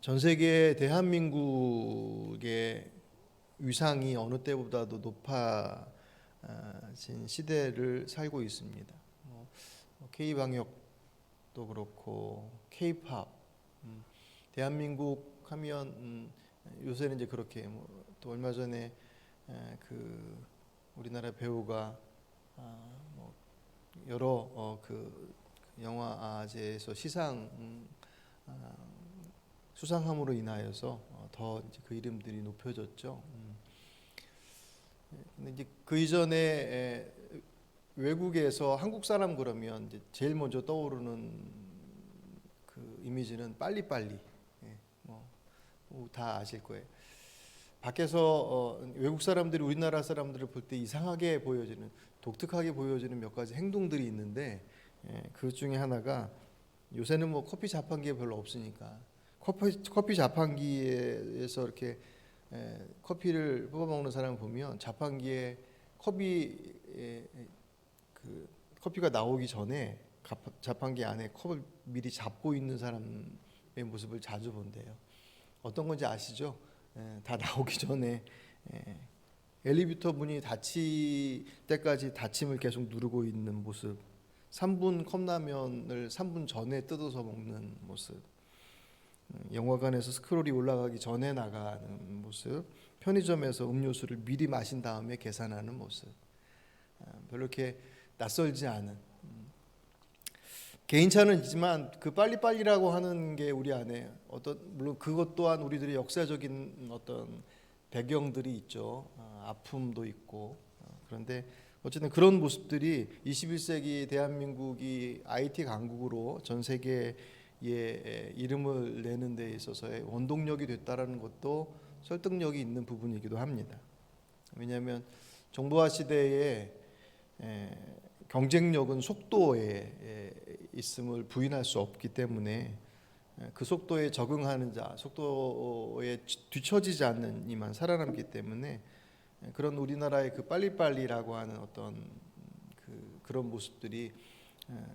전 세계 대한민국의 위상이 어느 때보다도 높아진 시대를 살고 있습니다. K-방역도 그렇고 K-팝, 대한민국 하면 요새는 이제 그렇게 또 얼마 전에 그 우리나라 배우가 뭐 여러 그 영화제에서 수상함으로 인하여서 더 이제 그 이름들이 높여졌죠. 근데 이제 그 이전에 외국에서 한국 사람 그러면 이제 제일 먼저 떠오르는 그 이미지는 빨리빨리. 다 아실 거예요. 밖에서 외국 사람들이 우리나라 사람들을 볼 때 이상하게 보여지는, 독특하게 보여지는 몇 가지 행동들이 있는데, 그 중에 하나가 요새는 뭐 커피 자판기에 별로 없으니까 커피 자판기에서 이렇게 커피를 뽑아 먹는 사람을 보면 자판기에 커피가 나오기 전에 자판기 안에 컵을 미리 잡고 있는 사람의 모습을 자주 본대요. 어떤 건지 아시죠? 다 나오기 전에 엘리베이터 문이 닫힐 때까지 닫힘을 계속 누르고 있는 모습, 3분 컵라면을 3분 전에 뜯어서 먹는 모습, 영화관에서 스크롤이 올라가기 전에 나가는 모습, 편의점에서 음료수를 미리 마신 다음에 계산하는 모습, 별로 이렇게 낯설지 않은, 개인차는 있지만 그 빨리빨리라고 하는 게 우리 안에 물론 그것 또한 우리들의 역사적인 어떤 배경들이 있죠. 아픔도 있고. 그런데 어쨌든 그런 모습들이 21세기 대한민국이 IT 강국으로 전 세계에 이름을 내는 데 있어서의 원동력이 됐다라는 것도 설득력이 있는 부분이기도 합니다. 왜냐하면 정보화 시대에 경쟁력은 속도에 있음을 부인할 수 없기 때문에 그 속도에 적응하는 자, 속도에 뒤처지지 않는 이만 살아남기 때문에 그런 우리나라의 그 빨리빨리라고 하는 어떤 그런 모습들이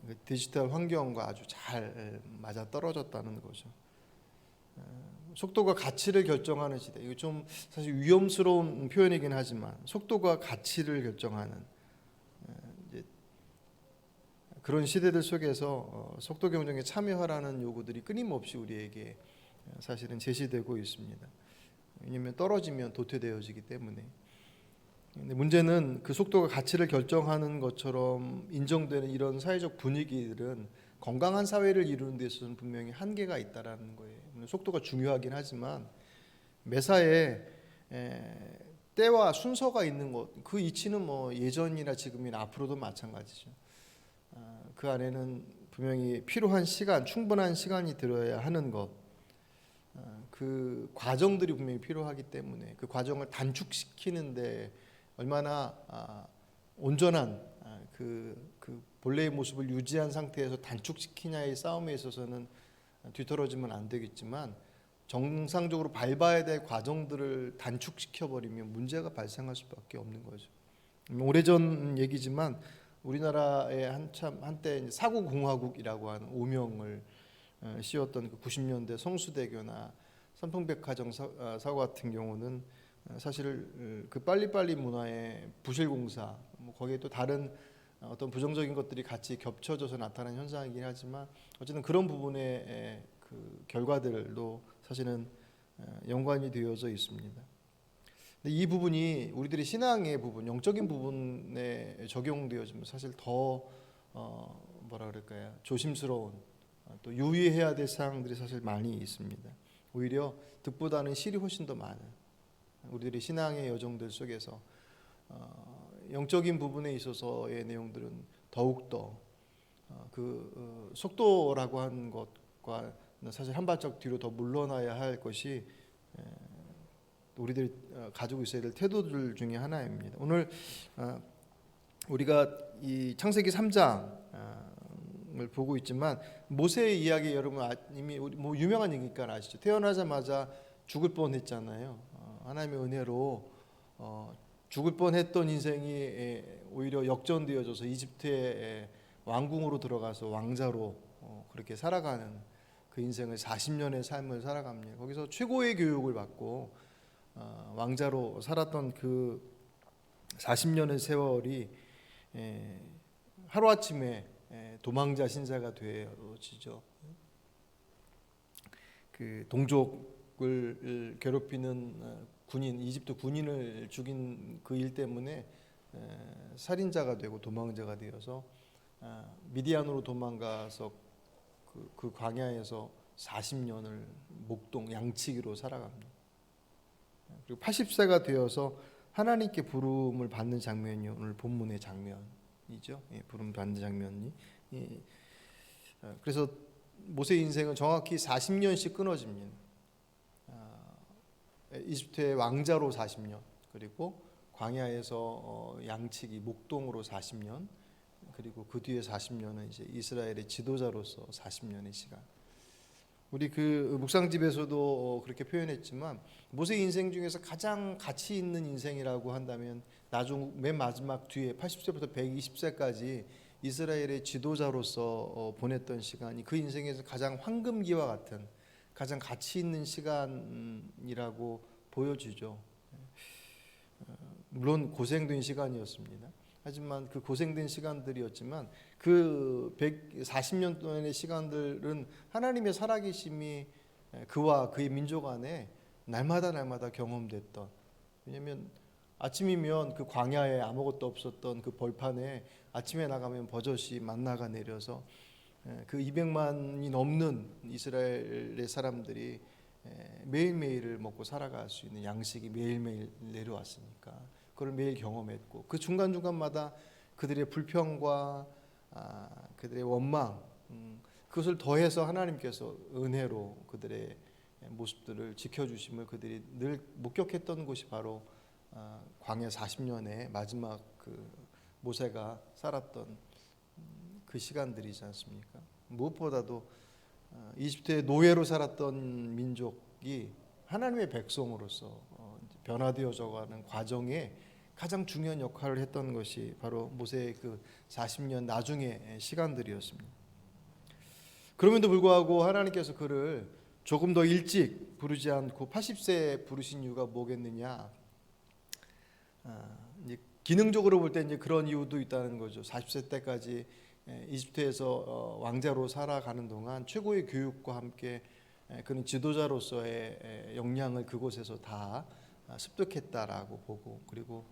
그 디지털 환경과 아주 잘 맞아 떨어졌다는 거죠. 속도가 가치를 결정하는 시대. 이거 좀 사실 위험스러운 표현이긴 하지만 속도가 가치를 결정하는 그런 시대들 속에서 속도 경쟁에 참여하라는 요구들이 끊임없이 우리에게 사실은 제시되고 있습니다. 왜냐하면 떨어지면 도태되어지기 때문에. 근데 문제는 그 속도가 가치를 결정하는 것처럼 인정되는 이런 사회적 분위기들은 건강한 사회를 이루는 데 있어서는 분명히 한계가 있다라는 거예요. 속도가 중요하긴 하지만 매사에 때와 순서가 있는 것, 그 이치는 뭐 예전이나 지금이나 앞으로도 마찬가지죠. 그 안에는 분명히 필요한 시간, 충분한 시간이 들어야 하는 것, 그 과정들이 분명히 필요하기 때문에 그 과정을 단축시키는데 얼마나 온전한 그 본래의 모습을 유지한 상태에서 단축시키냐의 싸움에 있어서는 뒤떨어지면 안 되겠지만 정상적으로 밟아야 될 과정들을 단축시켜 버리면 문제가 발생할 수밖에 없는 거죠. 오래전 얘기지만 우리나라에 한때 사고공화국이라고 하는 오명을 씌웠던 그 90년대 성수대교나 삼풍백화점 사고 같은 경우는 사실 그 빨리빨리 문화의 부실공사, 뭐 거기에 또 다른 어떤 부정적인 것들이 같이 겹쳐져서 나타난 현상이긴 하지만 어쨌든 그런 부분의 그 결과들도 사실은 연관이 되어져 있습니다. 근데 이 부분이 우리들의 신앙의 부분, 영적인 부분에 적용되어지면 사실 더 뭐라 그럴까요? 조심스러운 또 유의해야 될 사항들이 사실 많이 있습니다. 오히려 득보다는 실이 훨씬 더 많은 우리들의 신앙의 여정들 속에서 영적인 부분에 있어서의 내용들은 더욱더 속도라고 하는 것과 사실 한 발짝 뒤로 더 물러나야 할 것이 우리들이 가지고 있어야 될 태도들 중에 하나입니다. 오늘 우리가 이 창세기 3장을 보고 있지만 모세의 이야기 여러분 이미 뭐 유명한 얘기니까 아시죠? 태어나자마자 죽을 뻔했잖아요. 하나님의 은혜로 죽을 뻔했던 인생이 오히려 역전되어져서 이집트의 왕궁으로 들어가서 왕자로 그렇게 살아가는 그 인생을 40년의 삶을 살아갑니다. 거기서 최고의 교육을 받고 왕자로 살았던 그 40년의 세월이 하루아침에 도망자 신세가 되어지죠. 그 동족을 괴롭히는 군인, 이집트 군인을 죽인 그 일 때문에 살인자가 되고 도망자가 되어서 미디안으로 도망가서 그 광야에서 40년을 목동 양치기로 살아갑니다. 그리고 80세가 되어서 하나님께 부름을 받는 장면이 오늘 본문의 장면이죠. 부름 받는 장면이. 그래서 모세 인생은 정확히 40년씩 끊어집니다. 이집트의 왕자로 40년, 그리고 광야에서 양치기 목동으로 40년, 그리고 그 뒤에 40년은 이제 이스라엘의 지도자로서 40년의 시간. 우리 그 묵상집에서도 그렇게 표현했지만 모세 인생 중에서 가장 가치 있는 인생이라고 한다면 맨 마지막 뒤에 80세부터 120세까지 이스라엘의 지도자로서 보냈던 시간이 그 인생에서 가장 황금기와 같은 가장 가치 있는 시간이라고 보여지죠. 물론 고생된 시간이었습니다. 하지만 그 고생된 시간들이었지만 그 140년 동안의 시간들은 하나님의 살아계심이 그와 그의 민족 안에 날마다 경험됐던, 왜냐하면 아침이면 그 광야에 아무것도 없었던 그 벌판에 아침에 나가면 버젓이 만나가 내려서 그 200만이 넘는 이스라엘의 사람들이 매일매일을 먹고 살아갈 수 있는 양식이 매일매일 내려왔으니까 그걸 매일 경험했고, 그 중간중간마다 그들의 불평과 그들의 원망, 그것을 더해서 하나님께서 은혜로 그들의 모습들을 지켜주심을 그들이 늘 목격했던 곳이 바로 광야 40년의 마지막 그 모세가 살았던 그 시간들이지 않습니까? 무엇보다도 이집트의 노예로 살았던 민족이 하나님의 백성으로서 변화되어져가는 과정에 가장 중요한 역할을 했던 것이 바로 모세의 그 40년 나중의 시간들이었습니다. 그럼에도 불구하고 하나님께서 그를 조금 더 일찍 부르지 않고 80세에 부르신 이유가 뭐겠느냐? 이제 기능적으로 볼 때 이제 그런 이유도 있다는 거죠. 40세 때까지 이집트에서 왕자로 살아가는 동안 최고의 교육과 함께 그는 지도자로서의 역량을 그곳에서 다 습득했다라고 보고, 그리고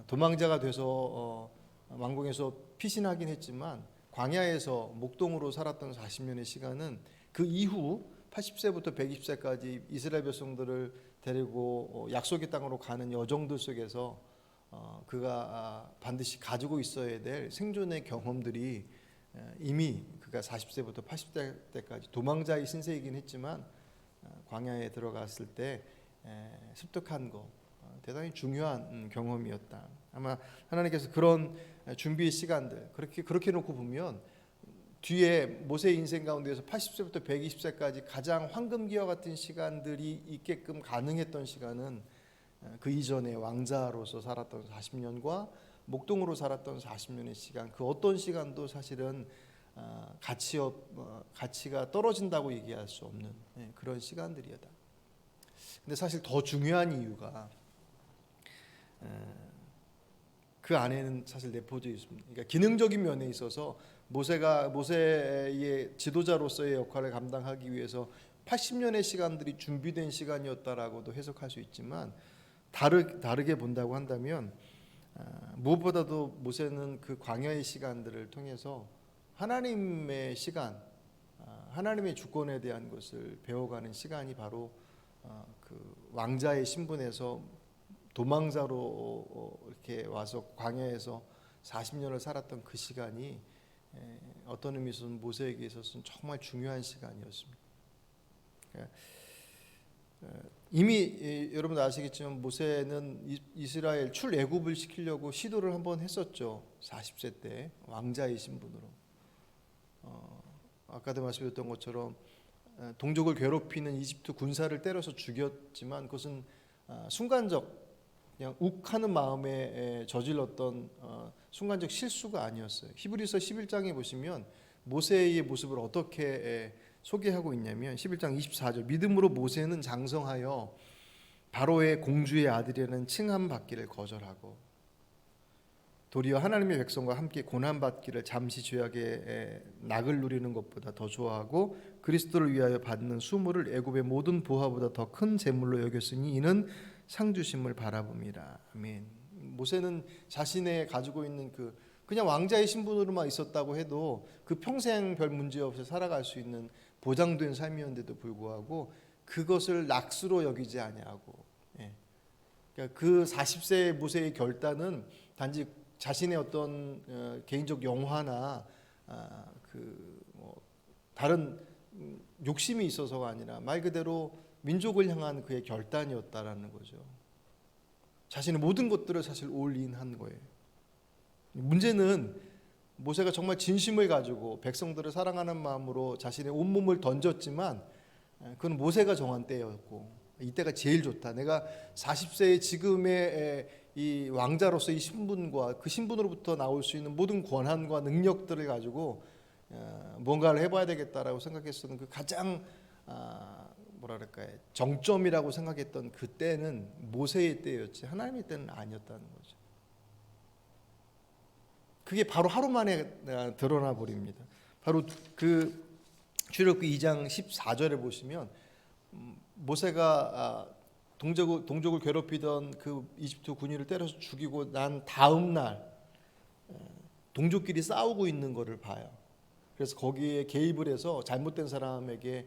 도망자가 돼서 왕궁에서 피신하긴 했지만 광야에서 목동으로 살았던 40년의 시간은 그 이후 80세부터 120세까지 이스라엘 백성들을 데리고 약속의 땅으로 가는 여정들 속에서 그가 반드시 가지고 있어야 될 생존의 경험들이 이미 그가 40세부터 80세 때까지 도망자의 신세이긴 했지만 광야에 들어갔을 때 습득한 거 대단히 중요한 경험이었다. 아마 하나님께서 그런 준비의 시간들 그렇게 놓고 보면 뒤에 모세 인생 가운데에서 80세부터 120세까지 가장 황금기와 같은 시간들이 있게끔 가능했던 시간은 그 이전에 왕자로서 살았던 40년과 목동으로 살았던 40년의 시간, 그 어떤 시간도 사실은 가치가 떨어진다고 얘기할 수 없는 그런 시간들이었다. 근데 사실 더 중요한 이유가 그 안에는 사실 내포되어 있습니다. 그러니까 기능적인 면에 있어서 모세의 지도자로서의 역할을 감당하기 위해서 80년의 시간들이 준비된 시간이었다라고도 해석할 수 있지만 다르게 본다고 한다면 무엇보다도 모세는 그 광야의 시간들을 통해서 하나님의 시간, 하나님의 주권에 대한 것을 배워가는 시간이 바로 그 왕자의 신분에서 도망자로 이렇게 와서 광야에서 40년을 살았던 그 시간이 어떤 의미에서는 모세에게 있어서는 정말 중요한 시간이었습니다. 이미 여러분 아시겠지만 모세는 이스라엘 출애굽을 시키려고 시도를 한번 했었죠. 40세 때 왕자의 신분으로. 아까도 말씀드렸던 것처럼 동족을 괴롭히는 이집트 군사를 때려서 죽였지만 그것은 순간적 그냥 욱하는 마음에 저질렀던 순간적 실수가 아니었어요. 히브리서 11장에 보시면 모세의 모습을 어떻게 소개하고 있냐면 11장 24절 믿음으로 모세는 장성하여 바로의 공주의 아들이라는 칭함 받기를 거절하고 도리어 하나님의 백성과 함께 고난 받기를 잠시 죄악의 낙을 누리는 것보다 더 좋아하고 그리스도를 위하여 받는 수모를 애굽의 모든 보화보다 더 큰 재물로 여겼으니 이는 상 주심을 바라봅니다. 아멘. 모세는 자신의 가지고 있는 그냥 왕자의 신분으로만 있었다고 해도 그 평생 별 문제 없이 살아갈 수 있는 보장된 삶이었는데도 불구하고 그것을 낙수로 여기지 아니하고, 그러니까 그 40세의 모세의 결단은 단지 자신의 어떤 개인적 영화나 다른 욕심이 있어서가 아니라 말 그대로 민족을 향한 그의 결단이었다라는 거죠. 자신의 모든 것들을 사실 올인한 거예요. 문제는 모세가 정말 진심을 가지고 백성들을 사랑하는 마음으로 자신의 온몸을 던졌지만 그건 모세가 정한 때였고 이때가 제일 좋다. 내가 40세의 지금의 이 왕자로서의 신분과 그 신분으로부터 나올 수 있는 모든 권한과 능력들을 가지고 뭔가를 해봐야 되겠다라고 생각했었던 그 가장 정점이라고 생각했던 그때는 모세의 때였지 하나님의 때는 아니었다는 거죠. 그게 바로 하루 만에 드러나 버립니다. 바로 그 출애굽기 2장 14절에 보시면 모세가 동족을 괴롭히던 그 이집트 군인을 때려서 죽이고 난 다음 날 동족끼리 싸우고 있는 것을 봐요. 그래서 거기에 개입을 해서 잘못된 사람에게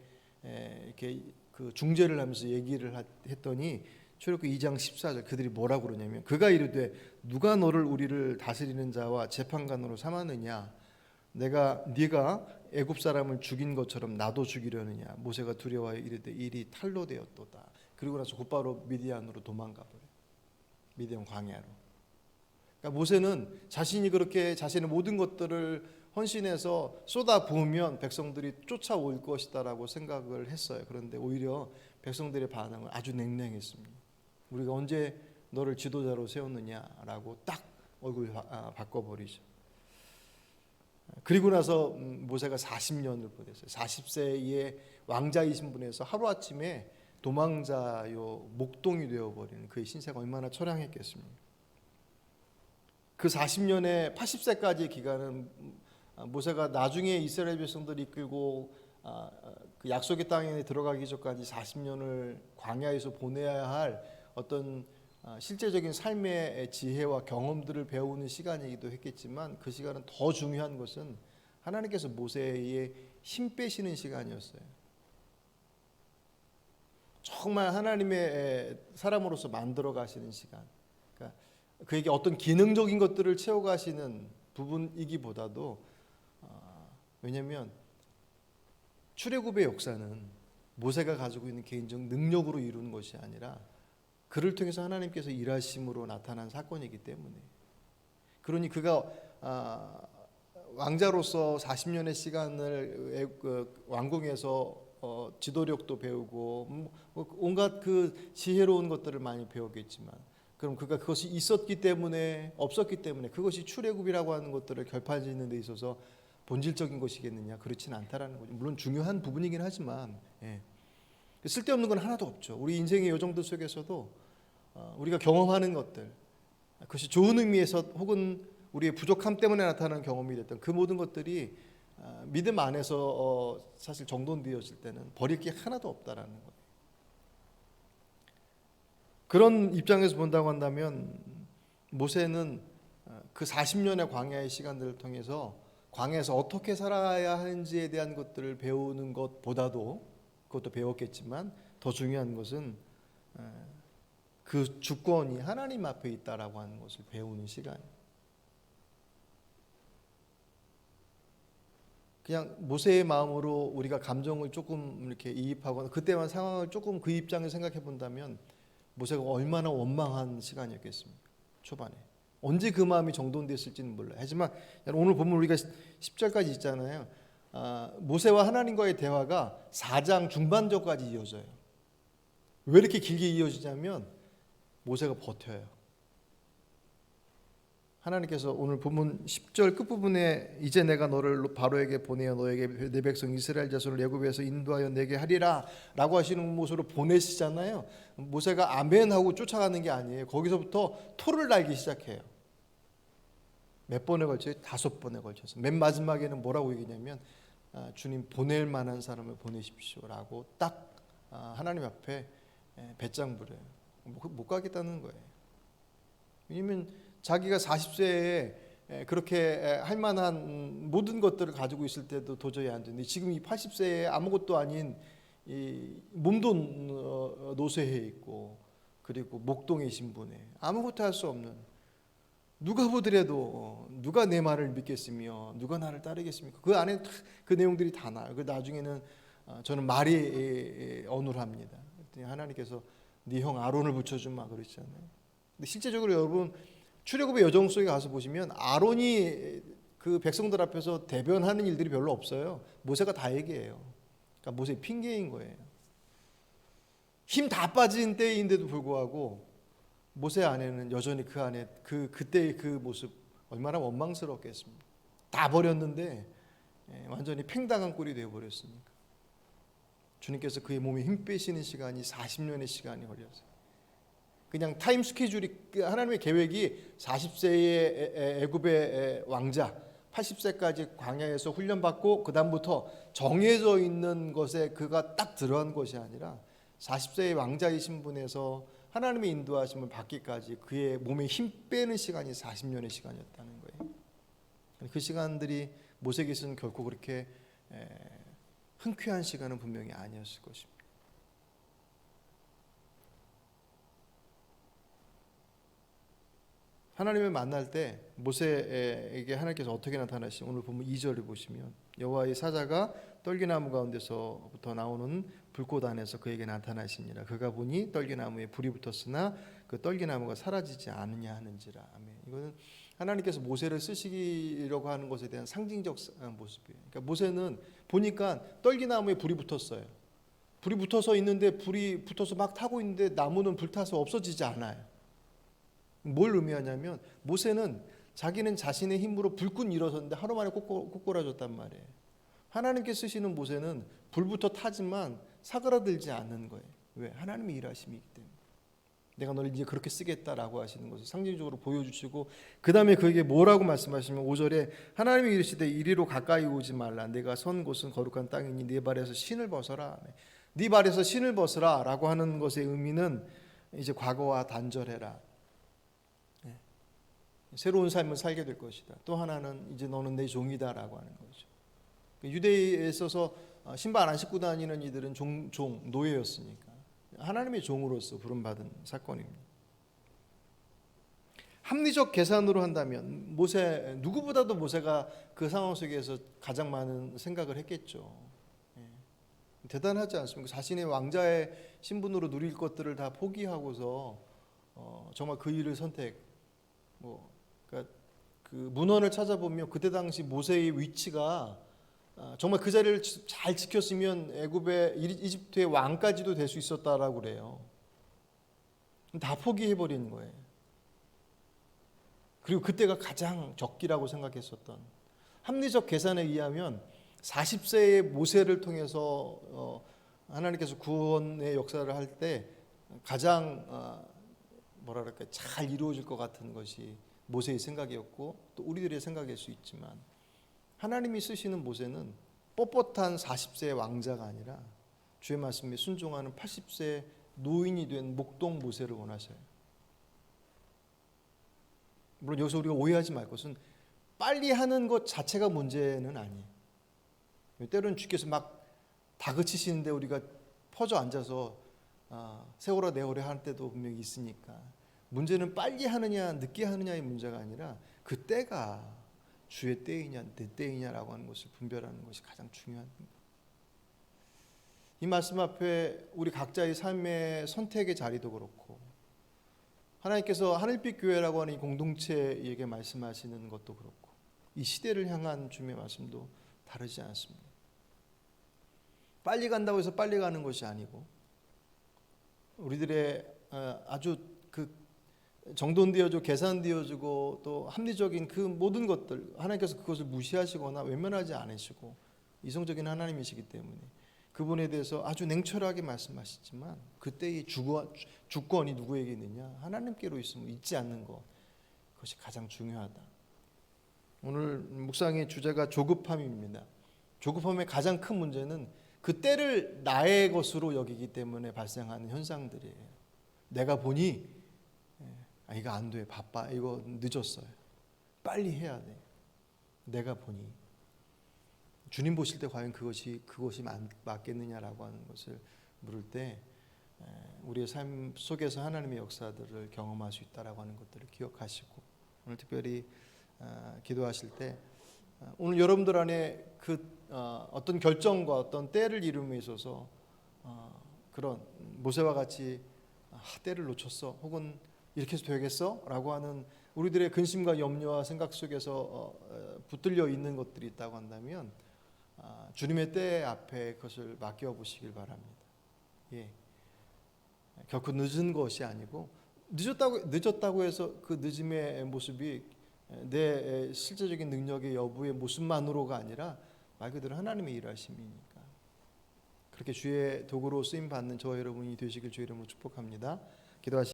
이렇게 그 중재를 하면서 얘기를 했더니 출애굽기 2장 14절 그들이 뭐라고 그러냐면 그가 이르되 누가 너를 우리를 다스리는 자와 재판관으로 삼았느냐 네가 애굽 사람을 죽인 것처럼 나도 죽이려느냐 모세가 두려워하여 이르되 일이 탈로 되었도다. 그리고 나서 곧바로 미디안으로 도망가 버려. 미디안 광야로. 그러니까 모세는 자신이 그렇게 자신의 모든 것들을 헌신해서 쏟아 부으면 백성들이 쫓아올 것이다라고 생각을 했어요. 그런데 오히려 백성들의 반응은 아주 냉랭했습니다. 우리가 언제 너를 지도자로 세웠느냐라고 딱 얼굴 바꿔버리죠. 그리고 나서 모세가 40년을 보냈어요. 40세의 왕자이신 분에서 하루아침에 도망자요 목동이 되어버리는 그의 신세가 얼마나 처량했겠습니까? 그 40년의 80세까지의 기간은 모세가 나중에 이스라엘 백성들을 이끌고 그 약속의 땅에 들어가기 전까지 40년을 광야에서 보내야 할 어떤 실제적인 삶의 지혜와 경험들을 배우는 시간이기도 했겠지만 그 시간은 더 중요한 것은 하나님께서 모세의 힘 빼시는 시간이었어요. 정말 하나님의 사람으로서 만들어 가시는 시간. 그러니까 그에게 어떤 기능적인 것들을 채워가시는 부분이기보다도 왜냐하면 출애굽의 역사는 모세가 가지고 있는 개인적 능력으로 이루는 것이 아니라 그를 통해서 하나님께서 일하심으로 나타난 사건이기 때문에 그러니 그가 왕자로서 40년의 시간을 왕궁에서 지도력도 배우고 온갖 그 지혜로운 것들을 많이 배우겠지만 그럼 그가 그것이 있었기 때문에 없었기 때문에 그것이 출애굽이라고 하는 것들을 결판짓는 데 있어서 본질적인 것이겠느냐? 그렇지는 않다라는 거죠. 물론 중요한 부분이긴 하지만 쓸데없는 건 하나도 없죠. 우리 인생의 요정들 속에서도 우리가 경험하는 것들 그것이 좋은 의미에서 혹은 우리의 부족함 때문에 나타나는 경험이 됐던 그 모든 것들이 믿음 안에서 사실 정돈되어질 때는 버릴 게 하나도 없다라는 거예요. 그런 입장에서 본다고 한다면 모세는 그 40년의 광야의 시간들을 통해서 광야에서 어떻게 살아야 하는지에 대한 것들을 배우는 것보다도 그것도 배웠겠지만 더 중요한 것은 그 주권이 하나님 앞에 있다라고 하는 것을 배우는 시간이에요. 그냥 모세의 마음으로 우리가 감정을 조금 이렇게 이입하거나 그때만 상황을 조금 그 입장에서 생각해 본다면 모세가 얼마나 원망한 시간이었겠습니까? 초반에. 언제 그 마음이 정돈됐을지는 몰라요. 하지만 오늘 보면 우리가 10절까지 있잖아요. 모세와 하나님과의 대화가 4장 중반절까지 이어져요. 왜 이렇게 길게 이어지냐면 모세가 버텨요. 하나님께서 오늘 본문 10절 끝부분에 이제 내가 너를 바로에게 보내어 너에게 내 백성 이스라엘 자손을 애굽에서 인도하여 내게 하리라 라고 하시는 모습으로 보내시잖아요. 모세가 아멘 하고 쫓아가는 게 아니에요. 거기서부터 토를 달기 시작해요. 몇 번에 걸쳐요? 5번에 걸쳐서. 맨 마지막에는 뭐라고 얘기냐면 주님 보낼 만한 사람을 보내십시오라고 딱 하나님 앞에 배짱 부려요. 못 가겠다는 거예요. 왜냐면 자기가 40세에 그렇게 할 만한 모든 것들을 가지고 있을 때도 도저히 안 되는데 지금 이 80세에 아무것도 아닌 이 몸도 노쇠해 있고 그리고 목동의 신분에 아무것도 할 수 없는, 누가 보더라도 누가 내 말을 믿겠으며 누가 나를 따르겠습니까? 그 안에 그 내용들이 다 나와요. 그 나중에는 저는 말이 어눌합니다. 하나님께서 네 형 아론을 붙여주마 그러시잖아요. 근데 실제적으로 여러분 출애굽의 여정 속에 가서 보시면 아론이 그 백성들 앞에서 대변하는 일들이 별로 없어요. 모세가 다 얘기해요. 그러니까 모세의 핑계인 거예요. 힘 다 빠진 때인데도 불구하고 모세 안에는 여전히 그 안에 그때의 그 모습 얼마나 원망스럽겠습니까? 다 버렸는데 완전히 팽당한 꼴이 되어버렸으니까. 주님께서 그의 몸에 힘 빼시는 시간이 40년의 시간이 걸렸어요. 그냥 타임 스케줄이, 하나님의 계획이 40세의 애굽의 왕자 80세까지 광야에서 훈련받고 그 다음부터 정해져 있는 것에 그가 딱 들어간 것이 아니라 40세의 왕자이신 분에서 하나님의 인도하심을 받기까지 그의 몸에 힘 빼는 시간이 40년의 시간이었다는 거예요. 그 시간들이 모세에게서는 결코 그렇게 흔쾌한 시간은 분명히 아니었을 것입니다. 하나님을 만날 때 모세에게 하나님께서 어떻게 나타나시죠? 오늘 보면 2절을 보시면 여호와의 사자가 떨기나무 가운데서부터 나오는 불꽃 안에서 그에게 나타나시니라. 그가 보니 떨기나무에 불이 붙었으나 그 떨기나무가 사라지지 않느냐 하는지라. 아멘. 이거는 하나님께서 모세를 쓰시려고 하는 것에 대한 상징적 모습이에요. 그러니까 모세는 보니까 떨기나무에 불이 붙었어요. 불이 붙어서 있는데 불이 붙어서 막 타고 있는데 나무는 불타서 없어지지 않아요. 뭘 의미하냐면 모세는 자기는 자신의 힘으로 불끈 일어섰는데 하루 만에 꼬꾸라졌단 말이에요. 하나님께 쓰시는 모세는 불부터 타지만 사그라들지 않는 거예요. 왜? 하나님의 일하심이 있기 때문에. 내가 너를 이제 그렇게 쓰겠다라고 하시는 것을 상징적으로 보여주시고 그 다음에 그에게 뭐라고 말씀하시면 5절에 하나님이 이르시되 이리로 가까이 오지 말라. 내가 선 곳은 거룩한 땅이니 네 발에서 신을 벗어라. 네 발에서 신을 벗으라 라고 하는 것의 의미는 이제 과거와 단절해라. 새로운 삶을 살게 될 것이다. 또 하나는 이제 너는 내 종이다라고 하는 거죠. 유대에 있어서 신발 안 신고 다니는 이들은 노예였으니까 하나님의 종으로서 부름받은 사건입니다. 합리적 계산으로 한다면 누구보다도 모세가 그 상황 속에서 가장 많은 생각을 했겠죠. 대단하지 않습니까? 자신의 왕자의 신분으로 누릴 것들을 다 포기하고서 정말 그 일을 그러니까 그 문헌을 찾아보면 그때 당시 모세의 위치가 정말 그 자리를 잘 지켰으면 애굽의 이집트의 왕까지도 될 수 있었다라고 그래요. 다 포기해버린 거예요. 그리고 그때가 가장 적기라고 생각했었던, 합리적 계산에 의하면 40세의 모세를 통해서 하나님께서 구원의 역사를 할 때 가장 잘 이루어질 것 같은 것이 모세의 생각이었고 또 우리들의 생각일 수 있지만 하나님이 쓰시는 모세는 뻣뻣한 40세의 왕자가 아니라 주의 말씀에 순종하는 80세 노인이 된 목동 모세를 원하셔요. 물론 여기서 우리가 오해하지 말 것은 빨리 하는 것 자체가 문제는 아니에요. 때로는 주께서 막 다그치시는데 우리가 퍼져 앉아서 세월아 내월에 할 때도 분명히 있으니까 문제는 빨리 하느냐 늦게 하느냐의 문제가 아니라 그 때가 주의 때이냐 내 때이냐라고 하는 것을 분별하는 것이 가장 중요합니다. 이 말씀 앞에 우리 각자의 삶의 선택의 자리도 그렇고 하나님께서 하늘빛 교회라고 하는 이 공동체에게 말씀하시는 것도 그렇고 이 시대를 향한 주님의 말씀도 다르지 않습니다. 빨리 간다고 해서 빨리 가는 것이 아니고 우리들의 아주 그 정돈되어지고 계산되어지고 또 합리적인 그 모든 것들, 하나님께서 그것을 무시하시거나 외면하지 않으시고 이성적인 하나님이시기 때문에 그분에 대해서 아주 냉철하게 말씀하시지만 그때의 주권이 누구에게 있느냐? 하나님께로 있음을 잊지 않는 것, 그것이 가장 중요하다. 오늘 묵상의 주제가 조급함입니다. 조급함의 가장 큰 문제는 그 때를 나의 것으로 여기기 때문에 발생하는 현상들이에요. 내가 보니 이거 안 돼, 바빠, 이거 늦었어요, 빨리 해야 돼. 내가 보니 주님 보실 때 과연 그것이 맞겠느냐라고 하는 것을 물을 때 우리의 삶 속에서 하나님의 역사들을 경험할 수 있다라고 하는 것들을 기억하시고 오늘 특별히 기도하실 때 오늘 여러분들 안에 그 어떤 결정과 어떤 때를 이룸에 있어서 그런 모세와 같이 때를 놓쳤어, 혹은 이렇게 해서 되겠어? 라고 하는 우리들의 근심과 염려와 생각 속에서 붙들려 있는 것들이 있다고 한다면 주님의 때 앞에 그것을 맡겨보시길 바랍니다. 예. 결코 늦은 것이 아니고 늦었다고 해서 그 늦음의 모습이 내 실제적인 능력의 여부의 모습만으로가 아니라 말 그대로 하나님의 일하심이니까 그렇게 주의 도구로 쓰임 받는 저와 여러분이 되시길 주의 이름으로 축복합니다. 기도하시